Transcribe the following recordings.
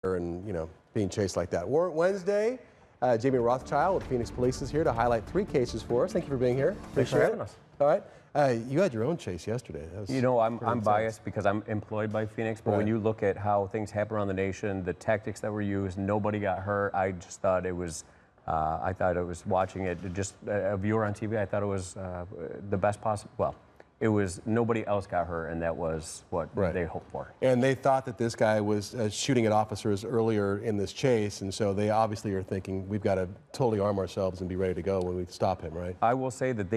and, being chased like that. Warrant Wednesday. Jamie Rothschild with Phoenix Police is here to highlight 3 cases for us. Thank you for being here. Thanks for having us. All right. You had your own chase yesterday. That was I'm biased because I'm employed by Phoenix, but when you look at how things happen around the nation, the tactics that were used, nobody got hurt. I just thought it was, watching it, just a viewer on TV, I thought it was the best possible, well, it was nobody else got hurt, and that was what they hoped for. And they thought that this guy was shooting at officers earlier in this chase, and so they obviously are thinking we've got to totally arm ourselves and be ready to go when we stop him, right? I will say that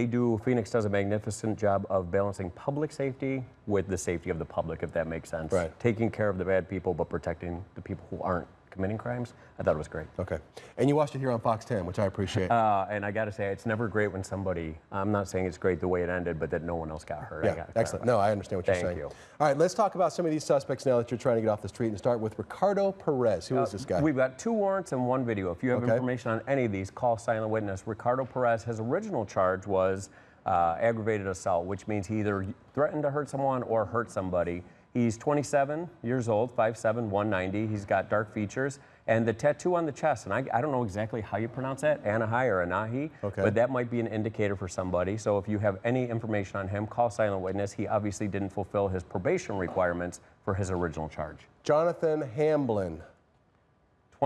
Phoenix does a magnificent job of balancing public safety with the safety of the public, if that makes sense. Right. Taking care of the bad people, but protecting the people who aren't committing crimes. I thought it was great. Okay. And you watched it here on Fox 10, which I appreciate. And I got to say, it's never great when somebody, I'm not saying it's great the way it ended, but that no one else got hurt. Yeah, excellent. No, I understand what you're saying. Thank you. All right, let's talk about some of these suspects now that you're trying to get off the street, and start with Ricardo Perez. Who is this guy? We've got 2 warrants and 1 video. If you have information on any of these, call Silent Witness. Ricardo Perez, his original charge was aggravated assault, which means he either threatened to hurt someone or hurt somebody. He's 27 years old, 5'7", 190. He's got dark features. And the tattoo on the chest, and I don't know exactly how you pronounce that, Anahi or Anahi, but that might be an indicator for somebody. So if you have any information on him, call Silent Witness. He obviously didn't fulfill his probation requirements for his original charge. Jonathan Hamblin.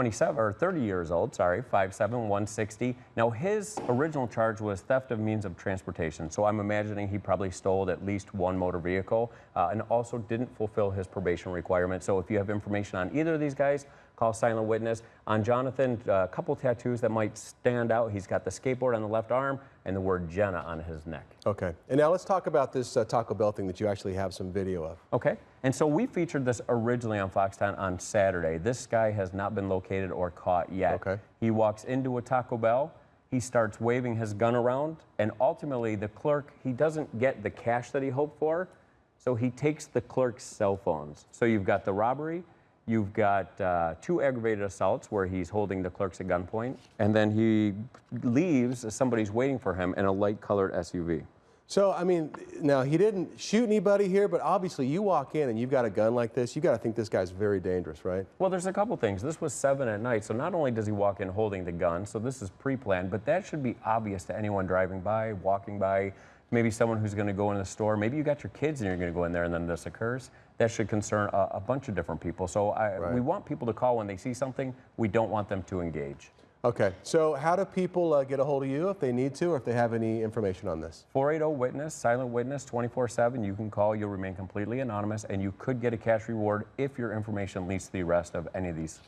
30 years old, 5'7", 160. Now, his original charge was theft of means of transportation, so I'm imagining he probably stole at least 1 motor vehicle and also didn't fulfill his probation requirement. So if you have information on either of these guys, call Silent Witness. On Jonathan, a couple tattoos that might stand out. He's got the skateboard on the left arm and the word Jenna on his neck. Okay. And now let's talk about this Taco Bell thing that you actually have some video of. Okay. And so we featured this originally on Fox 10 on Saturday. This guy has not been located or caught yet. Okay. He walks into a Taco Bell. He starts waving his gun around, and ultimately the clerk, he doesn't get the cash that he hoped for, so he takes the clerk's cell phones. So you've got the robbery. You've got 2 aggravated assaults where he's holding the clerks at gunpoint, and then he leaves as somebody's waiting for him in a light-colored SUV. So, I mean, now he didn't shoot anybody here, but obviously you walk in and you've got a gun like this, you got to think this guy's very dangerous, right? Well, there's a couple things. This was 7 at night, so not only does he walk in holding the gun, so this is pre-planned, but that should be obvious to anyone driving by, walking by, maybe someone who's going to go in the store. Maybe you got your kids and you're going to go in there and then this occurs. That should concern a bunch of different people. So we want people to call when they see something. We don't want them to engage. Okay, so how do people get a hold of you if they need to, or if they have any information on this? 480-WITNESS, Silent Witness, 24/7. You can call. You'll remain completely anonymous, and you could get a cash reward if your information leads to the arrest of any of these.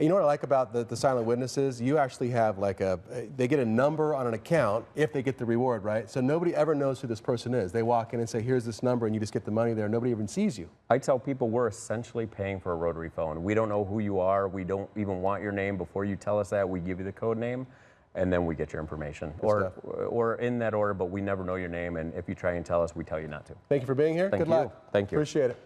And you know what I like about the Silent Witnesses? You actually have like they get a number on an account if they get the reward, right? So nobody ever knows who this person is. They walk in and say, here's this number, and you just get the money there. Nobody even sees you. I tell people we're essentially paying for a rotary phone. We don't know who you are. We don't even want your name. Before you tell us that, we give you the code name, and then we get your information. Or in that order, but we never know your name, and if you try and tell us, we tell you not to. Thank you for being here. Good luck. Thank you. Appreciate it.